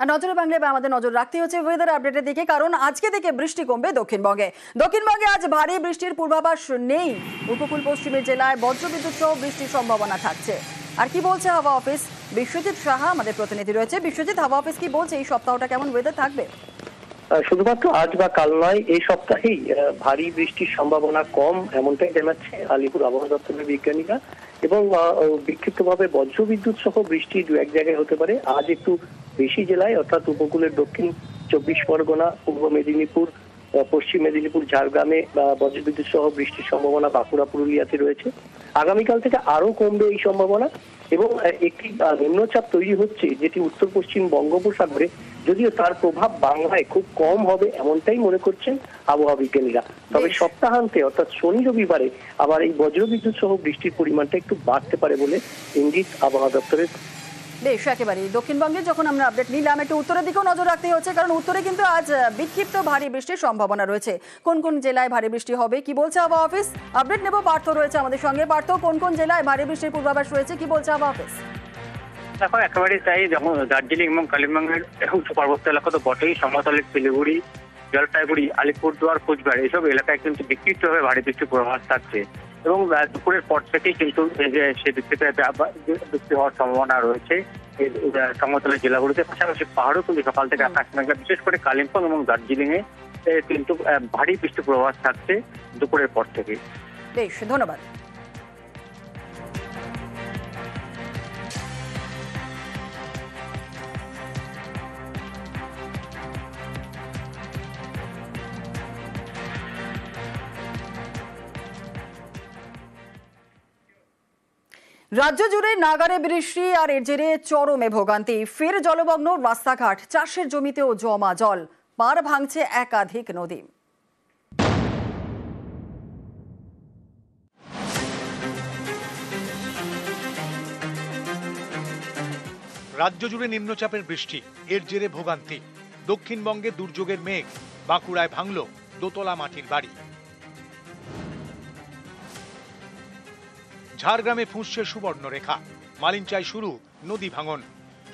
আর নজরে বাংলায় আমাদের নজর রাখতে হচ্ছে ওয়েদার আপডেটের দিকে, কারণ আজকে থেকে বৃষ্টি কমবে দক্ষিণবঙ্গে। দক্ষিণবঙ্গে আজ ভারী বৃষ্টির পূর্বাভাস নেই। উপকূল পশ্চিমের জেলায় বজ্রবিদ্যুৎ সহ বৃষ্টির সম্ভাবনা থাকছে। আর কি বলছে হাওয়া অফিস, বিশ্বজিৎ সাহা আমাদের প্রতিনিধি রয়েছে। বিশ্বজিৎ, হাওয়া অফিস কি বলছে, এই সপ্তাহটা কেমন ওয়েদার থাকবে? শুধুমাত্র আজ বা কাল নয়, এই সপ্তাহেই ভারী বৃষ্টির সম্ভাবনা কম, এমনটাই জানাচ্ছে আলিপুর আবহাওয়া দপ্তরের বিজ্ঞানীরা। এবং বিক্ষিপ্তভাবে বজ্রবিদ্যুৎ সহ বৃষ্টি দু এক জায়গায় হতে পারে। আজ একটু বেশি জেলায়, অর্থাৎ উপকূলের দক্ষিণ 24 পরগনা, পূর্ব মেদিনীপুর, পশ্চিম মেদিনীপুর, ঝাড়গ্রামে বজ্রবিদ্যুৎ সহ বৃষ্টির সম্ভাবনা বাঁকুড়া, পুরুলিয়াতে রয়েছে। আগামীকাল থেকে আরো কমবে এই সম্ভাবনা। এবং একটি নিম্নচাপ তৈরি হচ্ছে, যেটি উত্তর পশ্চিম বঙ্গোপসাগরে, যদিও তার প্রভাব বাংলায় খুব কম হবে এমনটাই মনে করছেন আবহাওয়া বিজ্ঞানীরা। তবে সপ্তাহান্তে অর্থাৎ শনি রবিবারে আবার এই বজ্রবিদ্যুৎ সহ বৃষ্টির পরিমাণটা একটু বাড়তে পারে বলে ইঙ্গিত আবহাওয়া দপ্তরের। বেশ, একেবারেই দক্ষিণবঙ্গে যখন আমরা আপডেট নিলাম, একটু উত্তরের দিকেও নজর রাখতে হচ্ছে, কারণ উত্তরে কিন্তু আজ বিক্ষিপ্ত ভারী বৃষ্টির সম্ভাবনা রয়েছে। কোন কোন জেলায় ভারী বৃষ্টি হবে, কি বলছে আবহাওয়া অফিস, আপডেট নেব। পার্থ রয়েছে আমাদের সঙ্গে। পার্থ, কোন কোন জেলায় ভারী বৃষ্টির পূর্বাভাস রয়েছে, কি বলছে আবহাওয়া অফিস? দেখো, একেবারেই তাই। যেমন দার্জিলিং এবং কালিম্পংয়ের উচ্চ পার্বত্য এলাকা তো বটেই, সমতলের শিলিগুড়ি, জলপাইগুড়ি, আলিপুরদুয়ার, কোচবিহার এইসব এলাকায় কিন্তু বিক্ষিপ্তভাবে ভারী বৃষ্টির পূর্বাভাস থাকছে। এবং দুপুরের পর থেকেই কিন্তু সেদিক থেকে বৃষ্টি হওয়ার সম্ভাবনা রয়েছে সমতলের জেলাগুলিতে। পাশাপাশি পাহাড়ও কিন্তু সকাল থেকে আকাশ মেঘলা, বিশেষ করে কালিম্পং এবং দার্জিলিং এ কিন্তু ভারী বৃষ্টির পূর্বাভাস থাকছে দুপুরের পর থেকে। বেশ, ধন্যবাদ। রাজ্য জুড়ে নাগারে বৃষ্টি আর এর জেরে চরমে ভোগান্তি। ফের জলমগ্ন রাস্তাঘাট, চাষের জমিতেও জমা জল, পার ভাঙছে একাধিক নদী। রাজ্য জুড়ে নিম্নচাপের বৃষ্টি, এর জেরে ভোগান্তি। দক্ষিণবঙ্গে দুর্যোগের মেঘ, বাঁকুড়ায় ভাঙল দোতলা মাটির বাড়ি। ঝাড়গ্রামে ফুঁসছে সুবর্ণরেখা, মালিঞ্চায় শুরু নদী ভাঙন।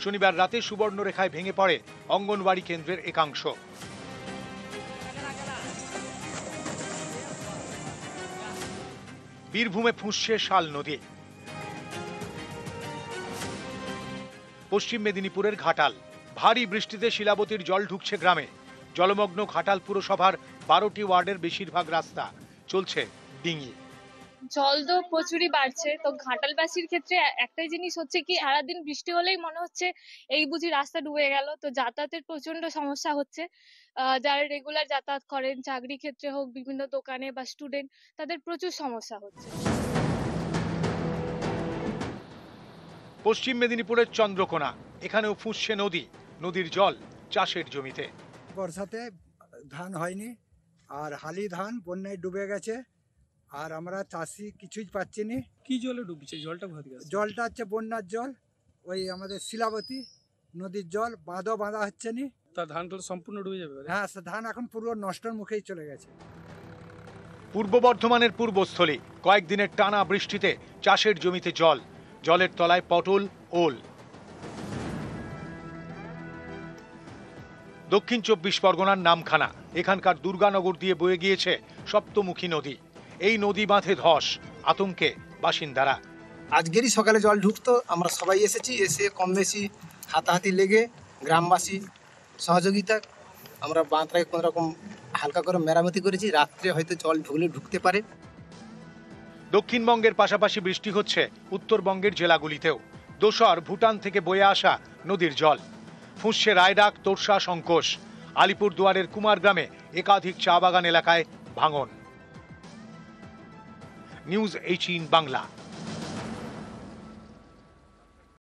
শনিবার রাতে সুবর্ণরেখায় ভেঙে পড়ে অঙ্গনওয়াড়ি কেন্দ্রের একাংশ। বীরভূমে ফুঁসছে শাল নদী। পশ্চিম মেদিনীপুরের ঘাটাল, ভারী বৃষ্টিতে শিলাবতীর জল ঢুকছে গ্রামে। জলমগ্ন ঘাটাল পুরসভার 12টি ওয়ার্ডের বেশিরভাগ রাস্তা, চলছে ডিঙি। জল তো প্রচুরই বাড়ছে। তো ঘাটালবাসীর ক্ষেত্রে একটাই জিনিস হচ্ছে কি, সারাদিন বৃষ্টি হলেই মনে হচ্ছে এই বুঝি রাস্তা ডুবে গেল। তো যাতায়াতের প্রচন্ড সমস্যা হচ্ছে। যারা রেগুলার যাতায়াত করেন, চাকরি ক্ষেত্রে হোক, বিভিন্ন দোকানে বা স্টুডেন্ট, তাদের প্রচুর সমস্যা হচ্ছে। পশ্চিম মেদিনীপুরের চন্দ্রকোনা, এখানেও ফুঁসছে নদী। নদীর জল চাষের জমিতে। বর্ষাতে ধান হয়নি, আর হালি ধান বন্যায় ডুবে গেছে, আর আমরা চাষি কিছুই পাচ্ছি না। কি জলে ডুবছে? জলটা কোথা থেকে আসছে? জলটা হচ্ছে বন্যার জল, ওই আমাদের শিলাবতী নদীর জল, বাঁধও বাঁধা হচ্ছে না। তার ধান তো সম্পূর্ণ ডুবে যাবে। হ্যাঁ, ধান এখন পুরো নষ্টের মুখেই চলে গেছে। পূর্ব বর্ধমানের পূর্বস্থলী, কয়েকদিনের টানা বৃষ্টিতে চাষের জমিতে জল, জলের তলায় পটল, ওল। দক্ষিণ 24 পরগনার নামখানা, এখানকার দুর্গানগর দিয়ে বয়ে গিয়েছে সপ্তমুখী নদী। এই নদী বাঁধে ধস, আতঙ্কে বাসিন্দারা। আজকেরই সকালে জল ঢুকতো, আমরা সবাই এসেছি, এসে কম বেশি হাতাহাতি লেগে গ্রামবাসী সহযোগিতা আমরা বাঁধটাকে কোনো রকম হালকা করে মেরামতি করেছি। রাত্রে হয়তো জল ঢুকলে ঢুকতে পারে। দক্ষিণবঙ্গের পাশাপাশি বৃষ্টি হচ্ছে উত্তরবঙ্গের জেলাগুলিতেও। দোসর ভুটান থেকে বয়ে আসা নদীর জল। ফুঁসছে রায়ডাক, তোরসা, সংকোষ। আলিপুরদুয়ারের কুমারগ্রামে একাধিক চা বাগান এলাকায় ভাঙন। নিউজ 18 বাংলা।